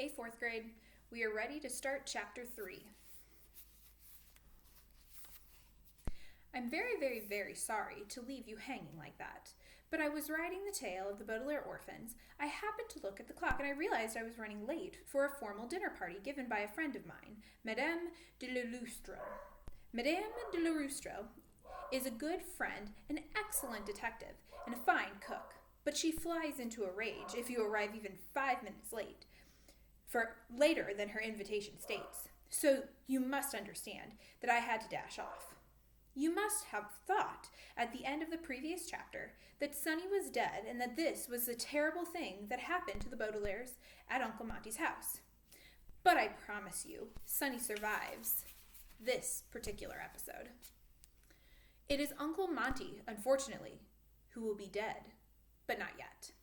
Hey, fourth grade, we are ready to start chapter 3. I'm very, very, very sorry to leave you hanging like that, but I was writing the tale of the Baudelaire orphans. I happened to look at the clock and I realized I was running late for a formal dinner party given by a friend of mine, Madame de l'Illustre. Madame de l'Illustre is a good friend, an excellent detective, and a fine cook, but she flies into a rage if you arrive even 5 minutes late, for later than her invitation states. So you must understand that I had to dash off. You must have thought at the end of the previous chapter that Sonny was dead and that this was the terrible thing that happened to the Baudelaires at Uncle Monty's house. But I promise you, Sonny survives this particular episode. It is Uncle Monty, unfortunately, who will be dead, but not yet.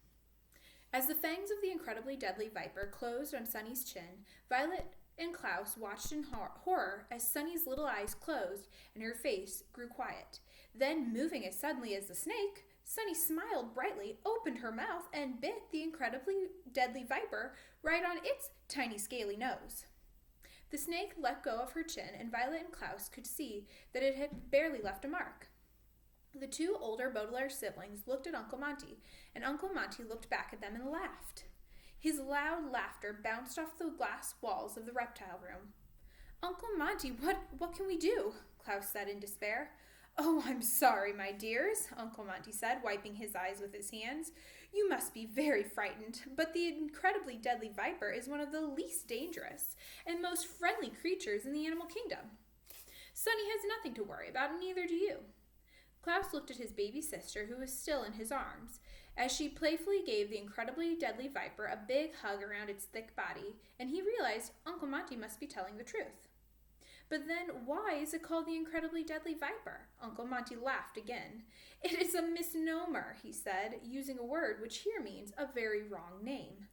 As the fangs of the incredibly deadly viper closed on Sonny's chin, Violet and Klaus watched in horror as Sonny's little eyes closed and her face grew quiet. Then, moving as suddenly as the snake, Sonny smiled brightly, opened her mouth, and bit the incredibly deadly viper right on its tiny scaly nose. The snake let go of her chin, and Violet and Klaus could see that it had barely left a mark. The two older Baudelaire siblings looked at Uncle Monty, and Uncle Monty looked back at them and laughed. His loud laughter bounced off the glass walls of the reptile room. "Uncle Monty, what can we do?" Klaus said in despair. "Oh, I'm sorry, my dears," Uncle Monty said, wiping his eyes with his hands. "You must be very frightened, but the incredibly deadly viper is one of the least dangerous and most friendly creatures in the animal kingdom. Sonny has nothing to worry about, and neither do you." Klaus looked at his baby sister, who was still in his arms, as she playfully gave the incredibly deadly viper a big hug around its thick body, and he realized Uncle Monty must be telling the truth. "But then why is it called the incredibly deadly viper?" Uncle Monty laughed again. "It is a misnomer," he said, using a word which here means a very wrong name.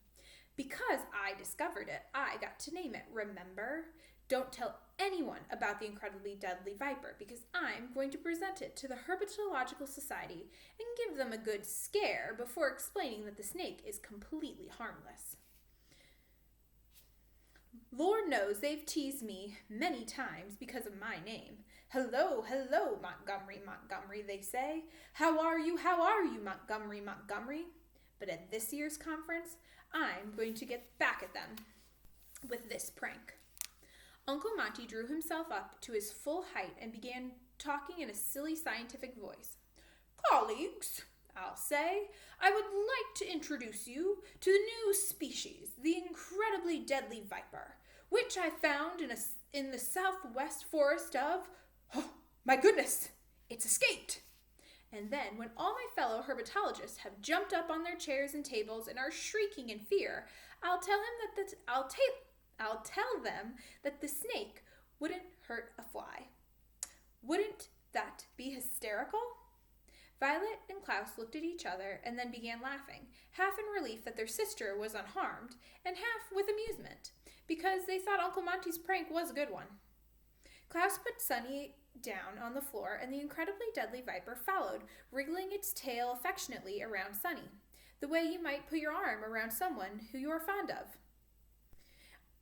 "Because I discovered it, I got to name it, remember? Don't tell anyone about the incredibly deadly viper, because I'm going to present it to the Herpetological Society and give them a good scare before explaining that the snake is completely harmless. Lord knows they've teased me many times because of my name. 'Hello, hello, Montgomery, Montgomery,' they say. 'How are you, Montgomery, Montgomery?' But at this year's conference, I'm going to get back at them with this prank." Uncle Monty drew himself up to his full height and began talking in a silly scientific voice. "Colleagues, I'll say, I would like to introduce you to the new species, the incredibly deadly viper, which I found in the southwest forest of... Oh, my goodness, it's escaped!" And then, when all my fellow herpetologists have jumped up on their chairs and tables and are shrieking in fear, I'll tell them that the snake wouldn't hurt a fly. Wouldn't that be hysterical? Violet and Klaus looked at each other and then began laughing, half in relief that their sister was unharmed, and half with amusement, because they thought Uncle Monty's prank was a good one. Klaus put Sonny down on the floor, and the incredibly deadly viper followed, wriggling its tail affectionately around Sonny, the way you might put your arm around someone who you are fond of.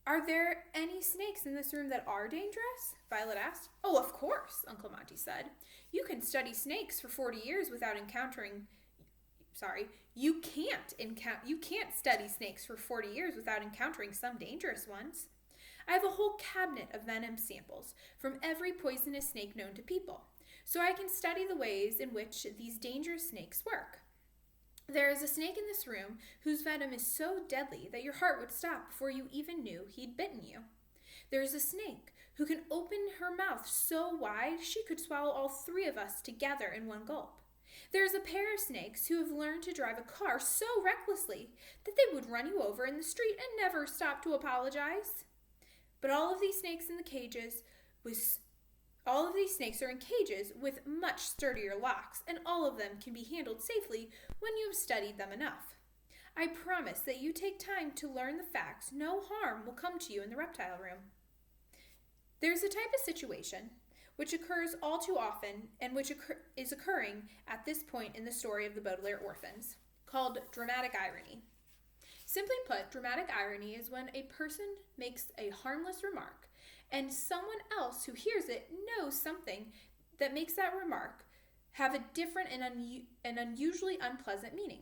"Are there any snakes in this room that are dangerous?" Violet asked. "Oh, of course," Uncle Monty said. "You can study snakes for 40 years without encountering... You can't study snakes for 40 years without encountering some dangerous ones. I have a whole cabinet of venom samples from every poisonous snake known to people, so I can study the ways in which these dangerous snakes work. There is a snake in this room whose venom is so deadly that your heart would stop before you even knew he'd bitten you. There is a snake who can open her mouth so wide she could swallow all 3 of us together in one gulp. There is a pair of snakes who have learned to drive a car so recklessly that they would run you over in the street and never stop to apologize. But all of these snakes are in cages with much sturdier locks, and all of them can be handled safely when you have studied them enough. I promise that you take time to learn the facts. No harm will come to you in the reptile room. There's a type of situation which occurs all too often and which is occurring at this point in the story of the Baudelaire orphans, called dramatic irony. Simply put, dramatic irony is when a person makes a harmless remark and someone else who hears it knows something that makes that remark have a different and unusually unpleasant meaning.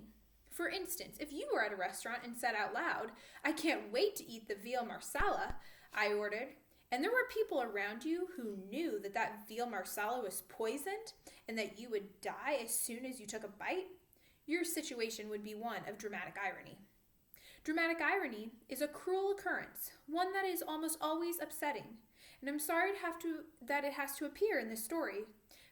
For instance, if you were at a restaurant and said out loud, "I can't wait to eat the veal marsala I ordered," and there were people around you who knew that that veal marsala was poisoned and that you would die as soon as you took a bite, your situation would be one of dramatic irony. Dramatic irony is a cruel occurrence, one that is almost always upsetting, and I'm sorry that it has to appear in this story,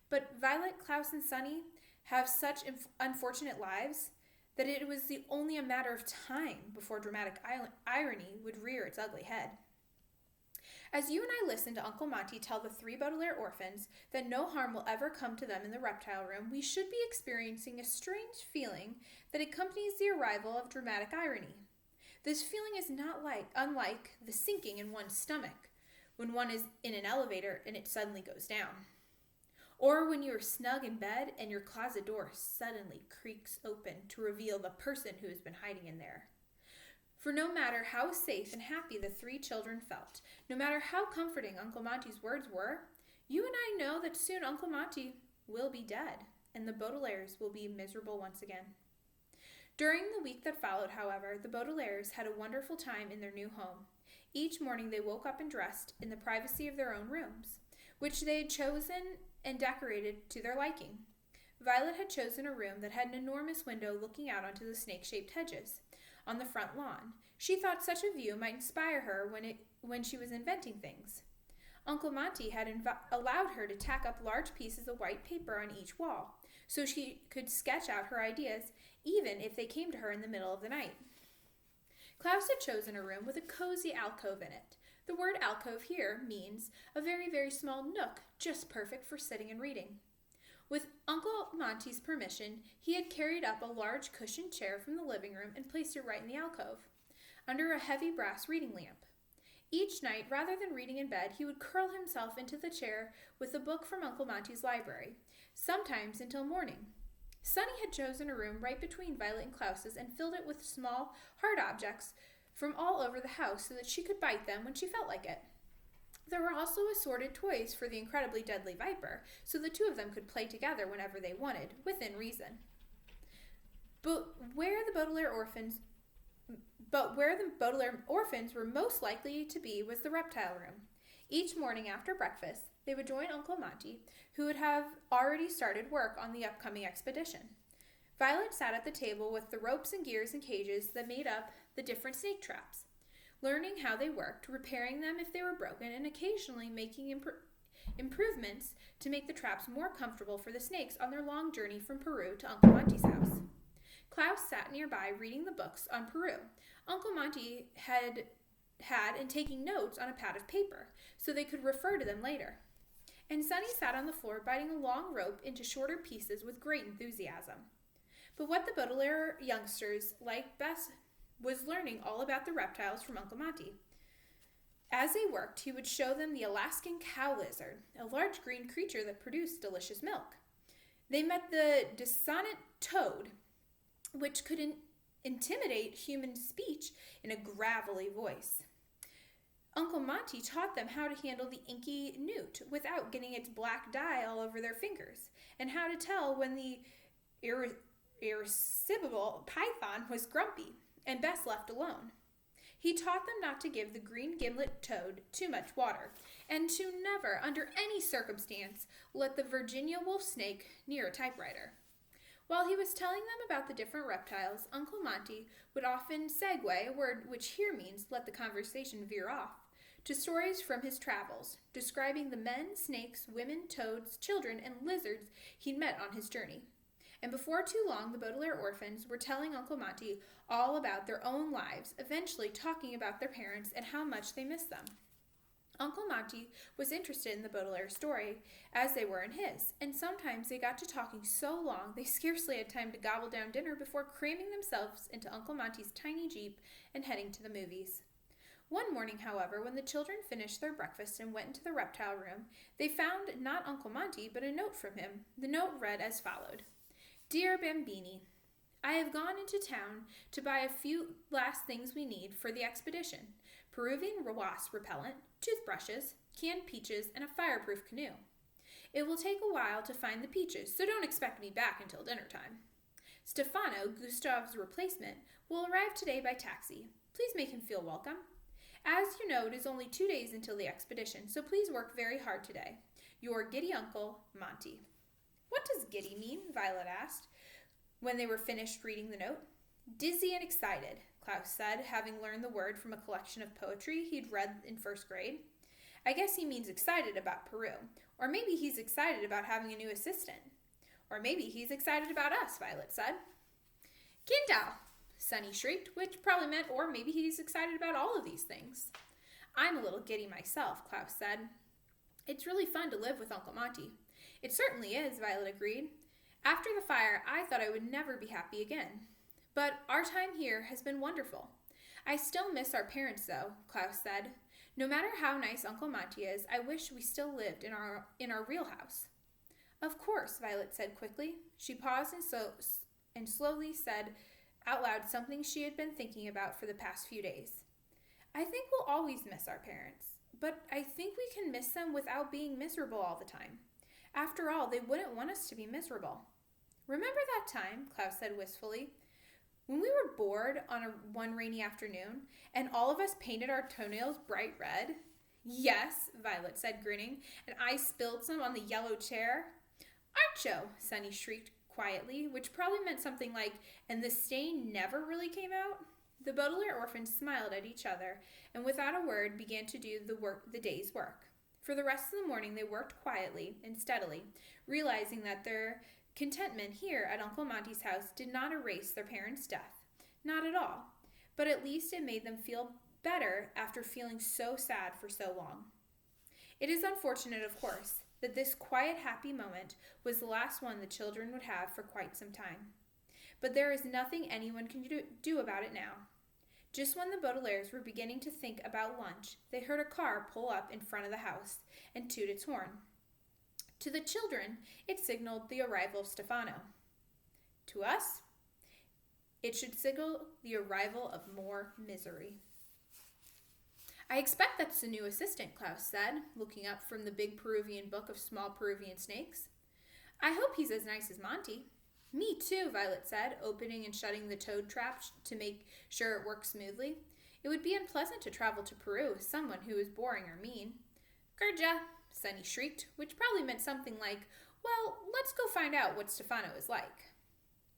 but Violet, Klaus, and Sunny have such unfortunate lives that it was only a matter of time before dramatic irony would rear its ugly head. As you and I listen to Uncle Monty tell the 3 Baudelaire orphans that no harm will ever come to them in the reptile room, we should be experiencing a strange feeling that accompanies the arrival of dramatic irony. This feeling is not unlike the sinking in one's stomach when one is in an elevator and it suddenly goes down. Or when you are snug in bed and your closet door suddenly creaks open to reveal the person who has been hiding in there. For no matter how safe and happy the 3 children felt, no matter how comforting Uncle Monty's words were, you and I know that soon Uncle Monty will be dead, and the Baudelaires will be miserable once again. During the week that followed, however, the Baudelaires had a wonderful time in their new home. Each morning they woke up and dressed in the privacy of their own rooms, which they had chosen and decorated to their liking. Violet had chosen a room that had an enormous window looking out onto the snake-shaped hedges on the front lawn. She thought such a view might inspire her when she was inventing things. Uncle Monty had allowed her to tack up large pieces of white paper on each wall, so she could sketch out her ideas even if they came to her in the middle of the night. Klaus had chosen a room with a cozy alcove in it. The word alcove here means a very, very small nook, just perfect for sitting and reading. With Uncle Monty's permission, he had carried up a large cushioned chair from the living room and placed it right in the alcove, under a heavy brass reading lamp. Each night, rather than reading in bed, he would curl himself into the chair with a book from Uncle Monty's library, sometimes until morning. Sunny had chosen a room right between Violet and Klaus's and filled it with small, hard objects from all over the house so that she could bite them when she felt like it. There were also assorted toys for the incredibly deadly viper, so the 2 of them could play together whenever they wanted, within reason. But where the Baudelaire orphans were most likely to be was the reptile room. Each morning after breakfast, they would join Uncle Monty, who would have already started work on the upcoming expedition. Violet sat at the table with the ropes and gears and cages that made up the different snake traps, learning how they worked, repairing them if they were broken, and occasionally making improvements to make the traps more comfortable for the snakes on their long journey from Peru to Uncle Monty's house. Klaus sat nearby reading the books on Peru. Uncle Monty had and taking notes on a pad of paper so they could refer to them later. And Sunny sat on the floor biting a long rope into shorter pieces with great enthusiasm. But what the Baudelaire youngsters liked best was learning all about the reptiles from Uncle Monty. As they worked, he would show them the Alaskan cow lizard, a large green creature that produced delicious milk. They met the dissonant toad, which could intimidate human speech in a gravelly voice. Uncle Monty taught them how to handle the inky newt without getting its black dye all over their fingers, and how to tell when the irascible python was grumpy and best left alone. He taught them not to give the green gimlet toad too much water, and to never, under any circumstance, let the Virginia wolf snake near a typewriter. While he was telling them about the different reptiles, Uncle Monty would often segue, a word which here means let the conversation veer off, to stories from his travels, describing the men, snakes, women, toads, children, and lizards he'd met on his journey. And before too long, the Baudelaire orphans were telling Uncle Monty all about their own lives, eventually talking about their parents and how much they missed them. Uncle Monty was interested in the Baudelaire story, as they were in his, and sometimes they got to talking so long they scarcely had time to gobble down dinner before cramming themselves into Uncle Monty's tiny Jeep and heading to the movies. One morning, however, when the children finished their breakfast and went into the reptile room, they found not Uncle Monty, but a note from him. The note read as followed: "Dear Bambini, I have gone into town to buy a few last things we need for the expedition: Peruvian wasp repellent, toothbrushes, canned peaches, and a fireproof canoe. It will take a while to find the peaches, so don't expect me back until dinner time. Stefano, Gustav's replacement, will arrive today by taxi. Please make him feel welcome. As you know, it is only 2 days until the expedition, so please work very hard today. Your giddy uncle, Monty. What does giddy mean? Violet asked when they were finished reading the note. Dizzy and excited, Klaus said, having learned the word from a collection of poetry he'd read in first grade. I guess he means excited about Peru, or maybe he's excited about having a new assistant. Or maybe he's excited about us, Violet said. Kindau, Sunny shrieked, which probably meant or maybe he's excited about all of these things. I'm a little giddy myself, Klaus said. It's really fun to live with Uncle Monty. It certainly is, Violet agreed. After the fire, I thought I would never be happy again. But our time here has been wonderful. I still miss our parents, though, Klaus said. No matter how nice Uncle Monty is, I wish we still lived in our real house. Of course, Violet said quickly. She paused and slowly said out loud something she had been thinking about for the past few days. I think we'll always miss our parents, but I think we can miss them without being miserable all the time. After all, they wouldn't want us to be miserable. Remember that time, Klaus said wistfully, when we were bored on one rainy afternoon and all of us painted our toenails bright red? Yes, Violet said, grinning, and I spilled some on the yellow chair. Archo, Sunny shrieked quietly, which probably meant something like, and the stain never really came out? The Baudelaire orphans smiled at each other and without a word began to do the day's work. For the rest of the morning they worked quietly and steadily, realizing that their contentment here at Uncle Monty's house did not erase their parents' death. Not at all. But at least it made them feel better after feeling so sad for so long. It is unfortunate, of course, that this quiet, happy moment was the last one the children would have for quite some time. But there is nothing anyone can do about it now. Just when the Baudelaires were beginning to think about lunch, they heard a car pull up in front of the house and toot its horn. To the children, it signaled the arrival of Stefano. To us, it should signal the arrival of more misery. I expect that's the new assistant, Klaus said, looking up from the big Peruvian book of small Peruvian snakes. I hope he's as nice as Monty. Me too, Violet said, opening and shutting the toad trap to make sure it worked smoothly. It would be unpleasant to travel to Peru with someone who is boring or mean. Gurja, Sunny shrieked, which probably meant something like, well, let's go find out what Stefano is like.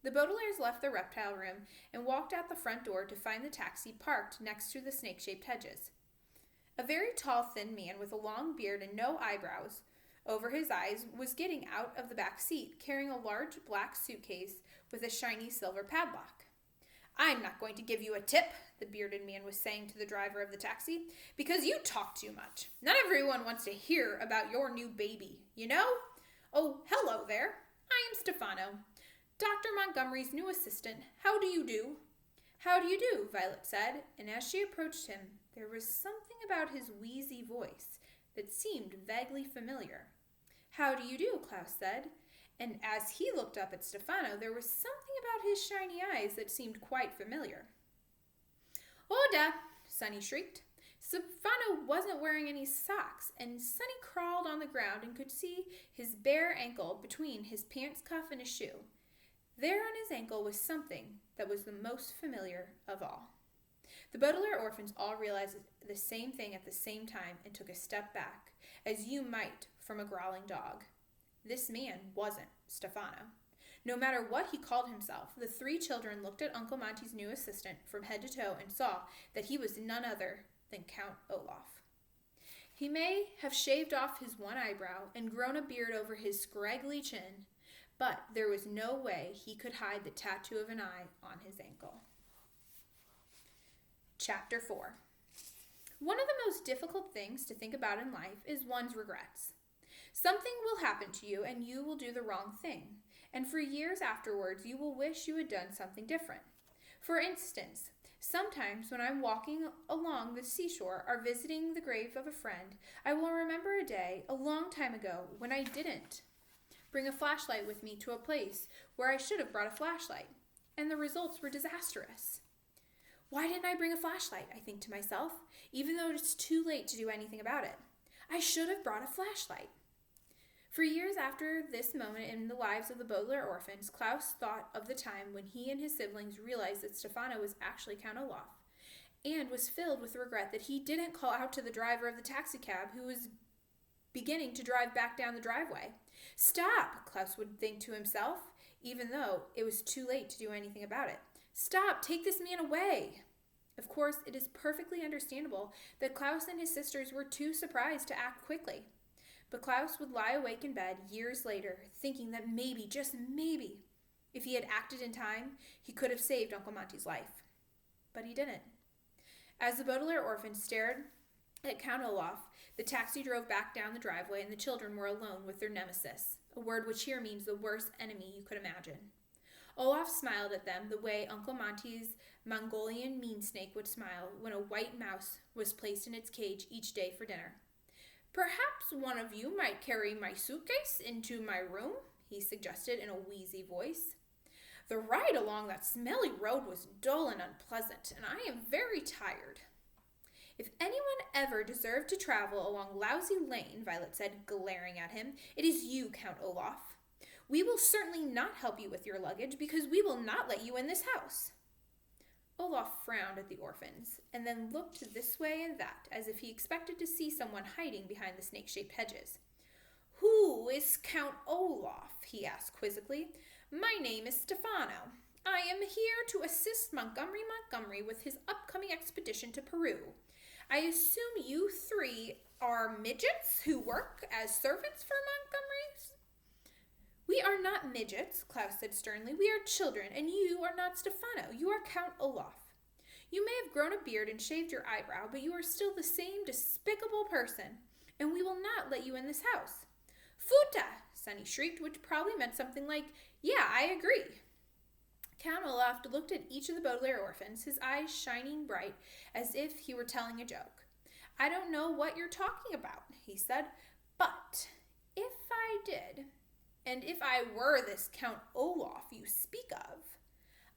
The Baudelaires left the reptile room and walked out the front door to find the taxi parked next to the snake-shaped hedges. A very tall, thin man with a long beard and no eyebrows over his eyes was getting out of the back seat, carrying a large black suitcase with a shiny silver padlock. I'm not going to give you a tip, the bearded man was saying to the driver of the taxi, because you talk too much. Not everyone wants to hear about your new baby, you know? Oh, hello there. I am Stefano, Dr. Montgomery's new assistant. How do you do? How do you do, Violet said, and as she approached him, there was something about his wheezy voice that seemed vaguely familiar. How do you do, Klaus said, and as he looked up at Stefano, there was something about his shiny eyes that seemed quite familiar. Oda, Sunny shrieked. Stefano wasn't wearing any socks, and Sunny crawled on the ground and could see his bare ankle between his pants cuff and his shoe. There on his ankle was something that was the most familiar of all. The Baudelaire orphans all realized the same thing at the same time and took a step back, as you might from a growling dog. This man wasn't Stefano. No matter what he called himself, the three children looked at Uncle Monty's new assistant from head to toe and saw that he was none other than Count Olaf. He may have shaved off his one eyebrow and grown a beard over his scraggly chin, but there was no way he could hide the tattoo of an eye on his ankle. Chapter 4. One of the most difficult things to think about in life is one's regrets. Something will happen to you and you will do the wrong thing, and for years afterwards you will wish you had done something different. For instance, sometimes when I'm walking along the seashore or visiting the grave of a friend, I will remember a day a long time ago when I didn't bring a flashlight with me to a place where I should have brought a flashlight. and the results were disastrous. Why didn't I bring a flashlight, I think to myself, even though it's too late to do anything about it. I should have brought a flashlight. For years after this moment in the lives of the Baudelaire orphans, Klaus thought of the time when he and his siblings realized that Stefano was actually Count Olaf, and was filled with regret that he didn't call out to the driver of the taxicab who was beginning to drive back down the driveway. Stop, Klaus would think to himself, even though it was too late to do anything about it. Stop, take this man away. Of course, it is perfectly understandable that Klaus and his sisters were too surprised to act quickly. But Klaus would lie awake in bed years later, thinking that maybe, just maybe, if he had acted in time, he could have saved Uncle Monty's life. But he didn't. As the Baudelaire orphans stared at Count Olaf, the taxi drove back down the driveway and the children were alone with their nemesis, a word which here means the worst enemy you could imagine. Olaf smiled at them the way Uncle Monty's Mongolian mean snake would smile when a white mouse was placed in its cage each day for dinner. Perhaps one of you might carry my suitcase into my room, he suggested in a wheezy voice. The ride along that smelly road was dull and unpleasant, and I am very tired. If anyone ever deserved to travel along Lousy Lane, Violet said, glaring at him, it is you, Count Olaf. We will certainly not help you with your luggage, because we will not let you in this house. Olaf frowned at the orphans, and then looked this way and that, as if he expected to see someone hiding behind the snake-shaped hedges. Who is Count Olaf? He asked quizzically. My name is Stefano. I am here to assist Montgomery with his upcoming expedition to Peru. I assume you three are midgets who work as servants for Montgomery's? We are not midgets, Klaus said sternly. We are children, and you are not Stefano. You are Count Olaf. You may have grown a beard and shaved your eyebrow, but you are still the same despicable person, and we will not let you in this house. Futa! Sonny shrieked, which probably meant something like, yeah, I agree. Count Olaf looked at each of the Baudelaire orphans, his eyes shining bright, as if he were telling a joke. I don't know what you're talking about, he said, but if I did, and if I were this Count Olaf you speak of,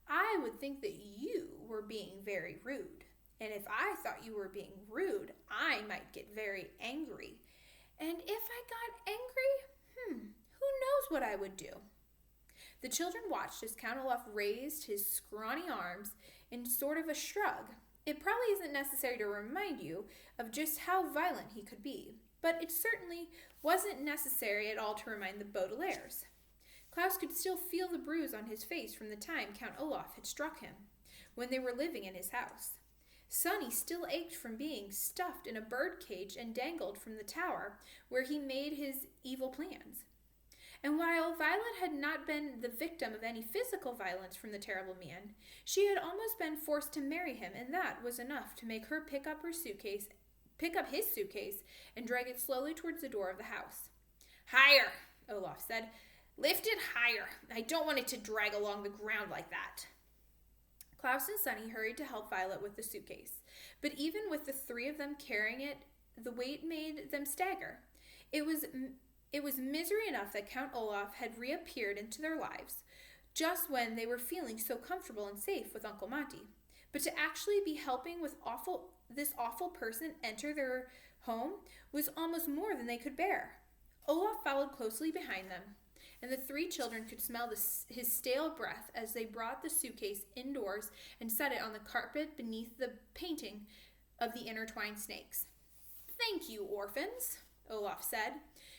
I would think that you were being very rude. And if I thought you were being rude, I might get very angry. And if I got angry, who knows what I would do? The children watched as Count Olaf raised his scrawny arms in sort of a shrug. It probably isn't necessary to remind you of just how violent he could be, but it certainly wasn't necessary at all to remind the Baudelaires. Klaus could still feel the bruise on his face from the time Count Olaf had struck him, when they were living in his house. Sonny still ached from being stuffed in a bird cage and dangled from the tower where he made his evil plans. And while Violet had not been the victim of any physical violence from the terrible man, she had almost been forced to marry him, and that was enough to make her pick up his suitcase, and drag it slowly towards the door of the house. Higher, Olaf said. Lift it higher. I don't want it to drag along the ground like that. Klaus and Sonny hurried to help Violet with the suitcase, but even with the three of them carrying it, the weight made them stagger. It was misery enough that Count Olaf had reappeared into their lives, just when they were feeling so comfortable and safe with Uncle Monty. But to actually be helping with this awful person enter their home was almost more than they could bear. Olaf followed closely behind them, and the three children could smell his stale breath as they brought the suitcase indoors and set it on the carpet beneath the painting of the intertwined snakes. Thank you, orphans, Olaf said,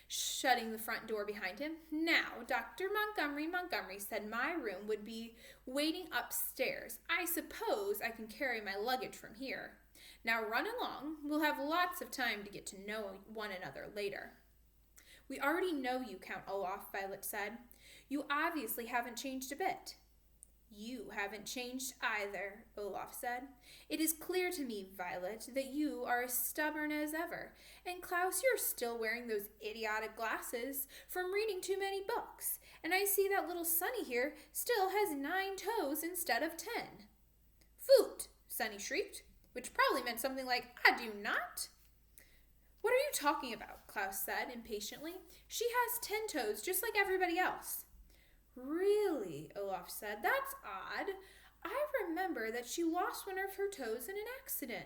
shutting the front door behind him. Now, Dr. Montgomery said my room would be waiting upstairs. I suppose I can carry my luggage from here. Now run along. We'll have lots of time to get to know one another later. We already know you, Count Olaf, Violet said. You obviously haven't changed a bit. You haven't changed either, Olaf said. It is clear to me, Violet, that you are as stubborn as ever. And Klaus, you're still wearing those idiotic glasses from reading too many books. And I see that little Sonny here still has 9 toes instead of 10. Foot, Sonny shrieked, which probably meant something like, I do not. What are you talking about? Klaus said impatiently. She has 10 toes just like everybody else. Really, Olaf said. That's odd. I remember that she lost one of her toes in an accident.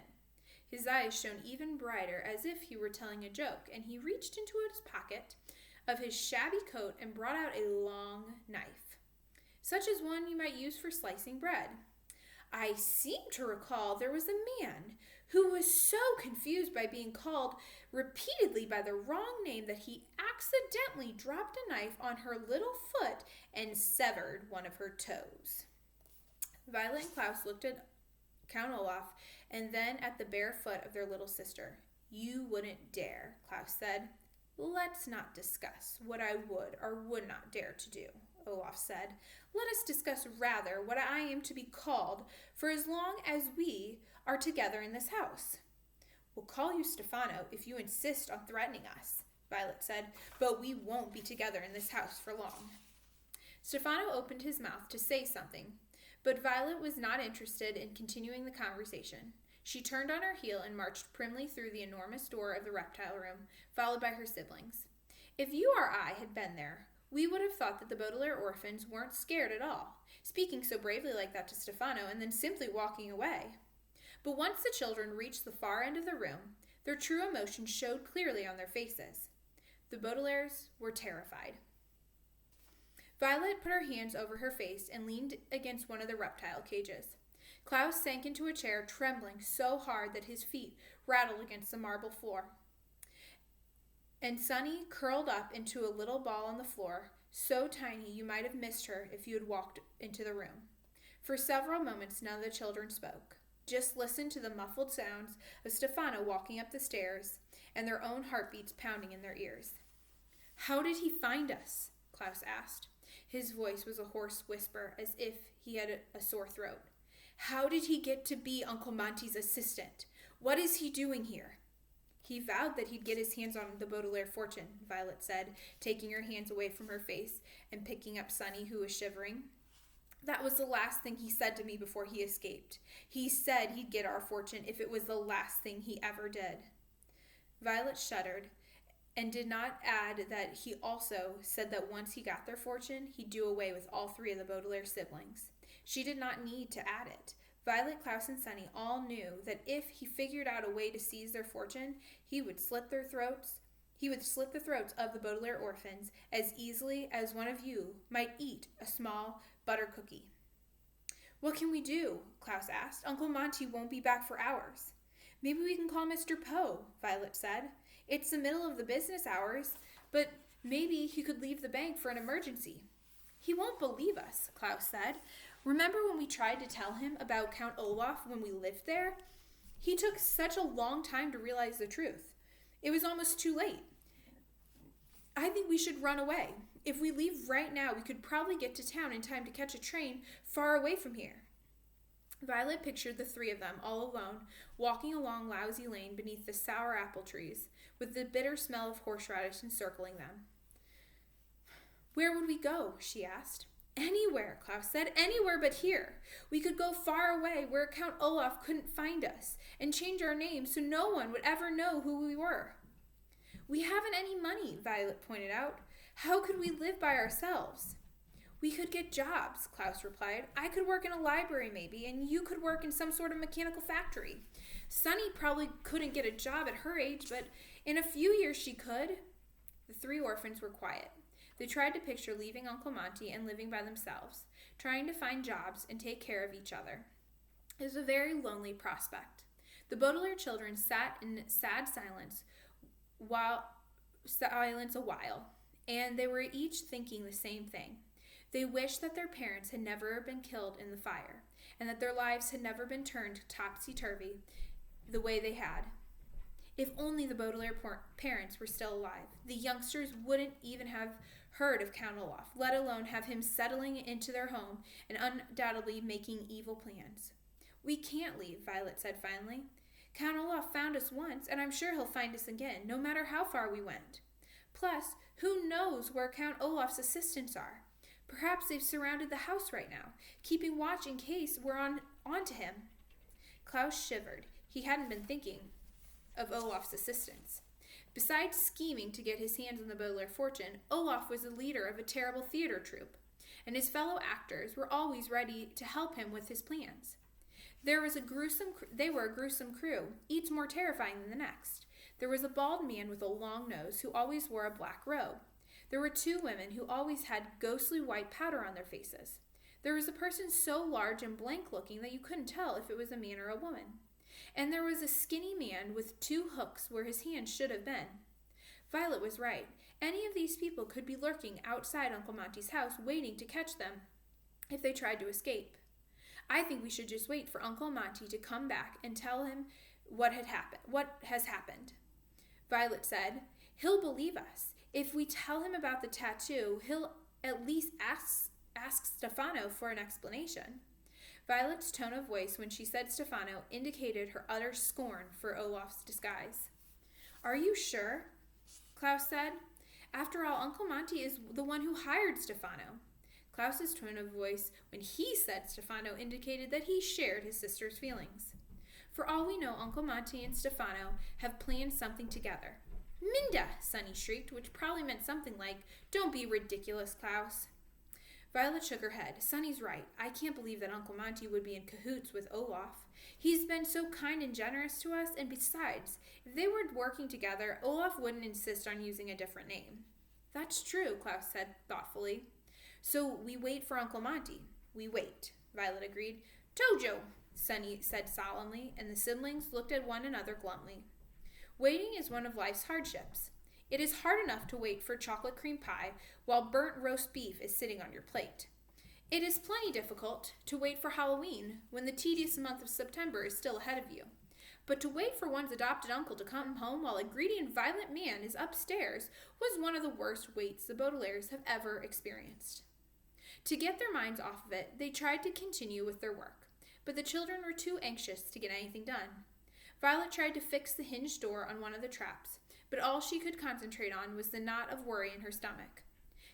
His eyes shone even brighter, as if he were telling a joke, and he reached into his pocket of his shabby coat and brought out a long knife, such as one you might use for slicing bread. I seem to recall there was a man who was so confused by being called repeatedly by the wrong name that he accidentally dropped a knife on her little foot and severed one of her toes. Violet and Klaus looked at Count Olaf and then at the bare foot of their little sister. You wouldn't dare, Klaus said. Let's not discuss what I would or would not dare to do, Olaf said. Let us discuss rather what I am to be called for as long as we are together in this house. We'll call you Stefano if you insist on threatening us, Violet said, but we won't be together in this house for long. Stefano opened his mouth to say something, but Violet was not interested in continuing the conversation. She turned on her heel and marched primly through the enormous door of the reptile room, followed by her siblings. If you or I had been there, we would have thought that the Baudelaire orphans weren't scared at all, speaking so bravely like that to Stefano and then simply walking away. But once the children reached the far end of the room, their true emotion showed clearly on their faces. The Baudelaires were terrified. Violet put her hands over her face and leaned against one of the reptile cages. Klaus sank into a chair, trembling so hard that his feet rattled against the marble floor. And Sunny curled up into a little ball on the floor, so tiny you might have missed her if you had walked into the room. For several moments none of the children spoke. Just listened to the muffled sounds of Stefano walking up the stairs and their own heartbeats pounding in their ears. How did he find us? Klaus asked. His voice was a hoarse whisper, as if he had a sore throat. How did he get to be Uncle Monty's assistant? What is he doing here? He vowed that he'd get his hands on the Baudelaire fortune, Violet said, taking her hands away from her face and picking up Sunny, who was shivering. That was the last thing he said to me before he escaped. He said he'd get our fortune if it was the last thing he ever did. Violet shuddered and did not add that he also said that once he got their fortune, he'd do away with all three of the Baudelaire siblings. She did not need to add it. Violet, Klaus, and Sunny all knew that if he figured out a way to seize their fortune, he would slit their throats. He would slit the throats of the Baudelaire orphans as easily as one of you might eat a small butter cookie. What can we do? Klaus asked. Uncle Monty won't be back for hours. Maybe we can call Mr. Poe, Violet said. It's the middle of the business hours, but maybe he could leave the bank for an emergency. He won't believe us, Klaus said. Remember when we tried to tell him about Count Olaf when we lived there? He took such a long time to realize the truth. It was almost too late. I think we should run away. If we leave right now, we could probably get to town in time to catch a train far away from here. Violet pictured the three of them, all alone, walking along Lousy Lane beneath the sour apple trees, with the bitter smell of horseradish encircling them. Where would we go? She asked. Anywhere, Klaus said. Anywhere but here. We could go far away where Count Olaf couldn't find us, and change our names so no one would ever know who we were. We haven't any money, Violet pointed out. How could we live by ourselves? We could get jobs, Klaus replied. I could work in a library maybe, and you could work in some sort of mechanical factory. Sunny probably couldn't get a job at her age, but in a few years she could. The three orphans were quiet. They tried to picture leaving Uncle Monty and living by themselves, trying to find jobs and take care of each other. It was a very lonely prospect. The Baudelaire children sat in sad silence a while, and they were each thinking the same thing. They wished that their parents had never been killed in the fire, and that their lives had never been turned topsy-turvy the way they had. If only the Baudelaire parents were still alive, the youngsters wouldn't even have heard of Count Olaf, let alone have him settling into their home and undoubtedly making evil plans. We can't leave, Violet said finally. Count Olaf found us once, and I'm sure he'll find us again, no matter how far we went. Plus, who knows where Count Olaf's assistants are? Perhaps they've surrounded the house right now, keeping watch in case we're on to him. Klaus shivered. He hadn't been thinking of Olaf's assistants. Besides scheming to get his hands on the Baudelaire fortune, Olaf was the leader of a terrible theater troupe, and his fellow actors were always ready to help him with his plans. They were a gruesome crew, each more terrifying than the next. There was a bald man with a long nose who always wore a black robe. There were 2 women who always had ghostly white powder on their faces. There was a person so large and blank-looking that you couldn't tell if it was a man or a woman. And there was a skinny man with 2 hooks where his hands should have been. Violet was right. Any of these people could be lurking outside Uncle Monty's house waiting to catch them if they tried to escape. I think we should just wait for Uncle Monty to come back and tell him what has happened. Violet said, "He'll believe us. If we tell him about the tattoo, he'll at least ask Stefano for an explanation." Violet's tone of voice when she said Stefano indicated her utter scorn for Olaf's disguise. "Are you sure?" Klaus said. "After all, Uncle Monty is the one who hired Stefano." Klaus's tone of voice when he said Stefano indicated that he shared his sister's feelings. "For all we know, Uncle Monty and Stefano have planned something together." "Minda!" Sunny shrieked, which probably meant something like, "Don't be ridiculous, Klaus." Violet shook her head. "Sunny's right. I can't believe that Uncle Monty would be in cahoots with Olaf. He's been so kind and generous to us, and besides, if they were working together, Olaf wouldn't insist on using a different name." "That's true," Klaus said thoughtfully. "So we wait for Uncle Monty." "We wait," Violet agreed. "Tojo," Sunny said solemnly, and the siblings looked at one another glumly. Waiting is one of life's hardships. It is hard enough to wait for chocolate cream pie while burnt roast beef is sitting on your plate. It is plenty difficult to wait for Halloween when the tedious month of September is still ahead of you. But to wait for one's adopted uncle to come home while a greedy and violent man is upstairs was one of the worst waits the Baudelaires have ever experienced. To get their minds off of it, they tried to continue with their work, but the children were too anxious to get anything done. Violet tried to fix the hinged door on one of the traps, but all she could concentrate on was the knot of worry in her stomach.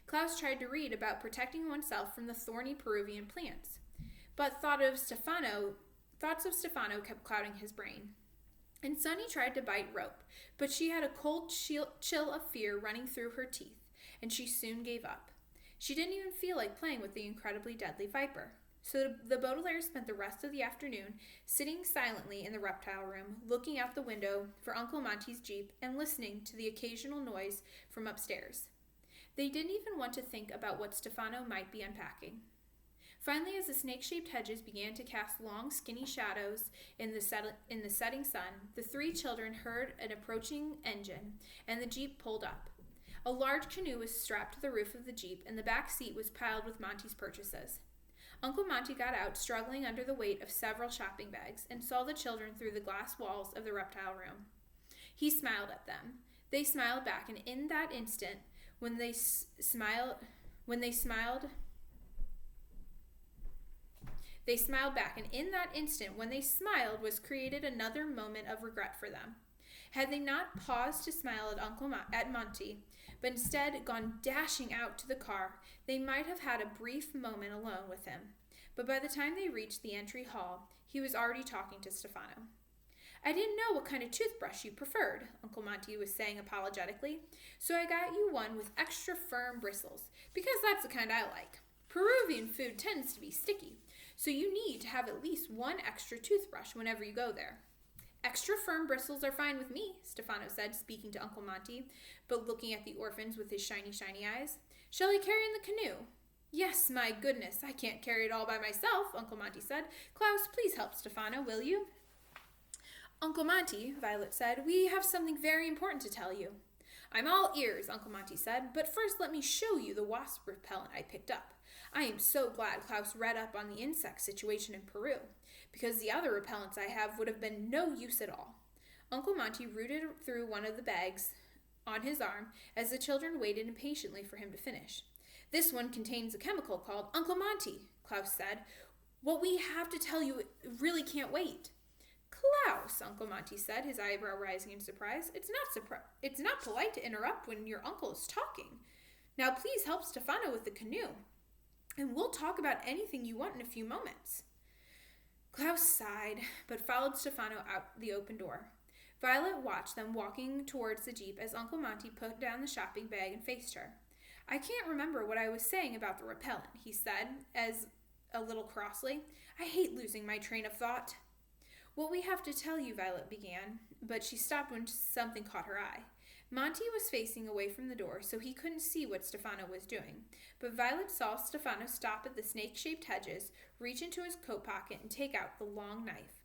Klaus tried to read about protecting oneself from the thorny Peruvian plants, but thoughts of Stefano kept clouding his brain. And Sunny tried to bite rope, but she had a cold chill of fear running through her teeth, and she soon gave up. She didn't even feel like playing with the incredibly deadly viper. So the Baudelaires spent the rest of the afternoon sitting silently in the reptile room, looking out the window for Uncle Monty's Jeep and listening to the occasional noise from upstairs. They didn't even want to think about what Stefano might be unpacking. Finally, as the snake-shaped hedges began to cast long, skinny shadows in the setting sun, the 3 children heard an approaching engine, and the Jeep pulled up. A large canoe was strapped to the roof of the Jeep, and the back seat was piled with Monty's purchases. Uncle Monty got out, struggling under the weight of several shopping bags, and saw the children through the glass walls of the reptile room. He smiled at them. They smiled back, and in that instant, when they smiled back, and in that instant, when they smiled, was created another moment of regret for them. Had they not paused to smile at Monty, but instead gone dashing out to the car, they might have had a brief moment alone with him. But by the time they reached the entry hall, he was already talking to Stefano. "I didn't know what kind of toothbrush you preferred," Uncle Monty was saying apologetically, "so I got you one with extra firm bristles, because that's the kind I like. Peruvian food tends to be sticky, so you need to have at least one extra toothbrush whenever you go there." "Extra firm bristles are fine with me," Stefano said, speaking to Uncle Monty, but looking at the orphans with his shiny, shiny eyes. "Shall I carry in the canoe?" "Yes, my goodness, I can't carry it all by myself," Uncle Monty said. "Klaus, please help Stefano, will you?" "Uncle Monty," Violet said, "we have something very important to tell you." "I'm all ears," Uncle Monty said, "but first let me show you the wasp repellent I picked up. I am so glad Klaus read up on the insect situation in Peru, because the other repellents I have would have been no use at all." Uncle Monty rooted through one of the bags on his arm as the children waited impatiently for him to finish. "This one contains a chemical called Uncle Monty," Klaus said. "What we have to tell you really can't wait." "Klaus," Uncle Monty said, his eyebrow rising in surprise, It's not polite to interrupt when your uncle is talking. Now please help Stefano with the canoe, and we'll talk about anything you want in a few moments." Klaus sighed, but followed Stefano out the open door. Violet watched them walking towards the Jeep as Uncle Monty put down the shopping bag and faced her. I can't remember what I was saying about the repellent, he said, as a little crossly. I hate losing my train of thought. What we have to tell you, Violet began, but she stopped when something caught her eye. Monty was facing away from the door, so he couldn't see what Stefano was doing, but Violet saw Stefano stop at the snake-shaped hedges, reach into his coat pocket, and take out the long knife.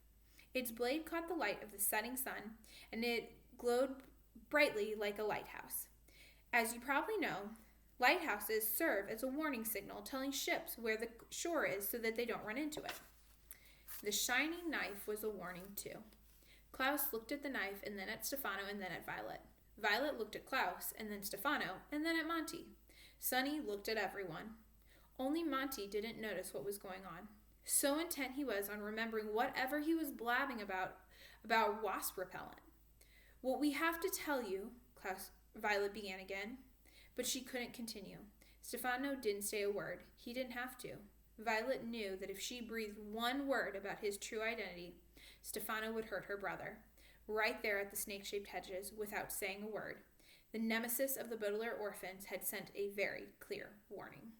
Its blade caught the light of the setting sun, and it glowed brightly like a lighthouse. As you probably know, lighthouses serve as a warning signal telling ships where the shore is so that they don't run into it. The shining knife was a warning, too. Klaus looked at the knife and then at Stefano and then at Violet. Violet looked at Klaus and then Stefano and then at Monty. Sonny looked at everyone. Only Monty didn't notice what was going on. So intent he was on remembering whatever he was blabbing about wasp repellent. What we have to tell you, Violet began again, but she couldn't continue. Stefano didn't say a word. He didn't have to. Violet knew that if she breathed one word about his true identity, Stefano would hurt her brother, right there at the snake-shaped hedges, without saying a word. The nemesis of the Baudelaire orphans had sent a very clear warning.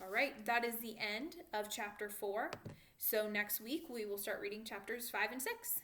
All right, that is the end of chapter 4. So next week we will start reading chapters 5 and 6.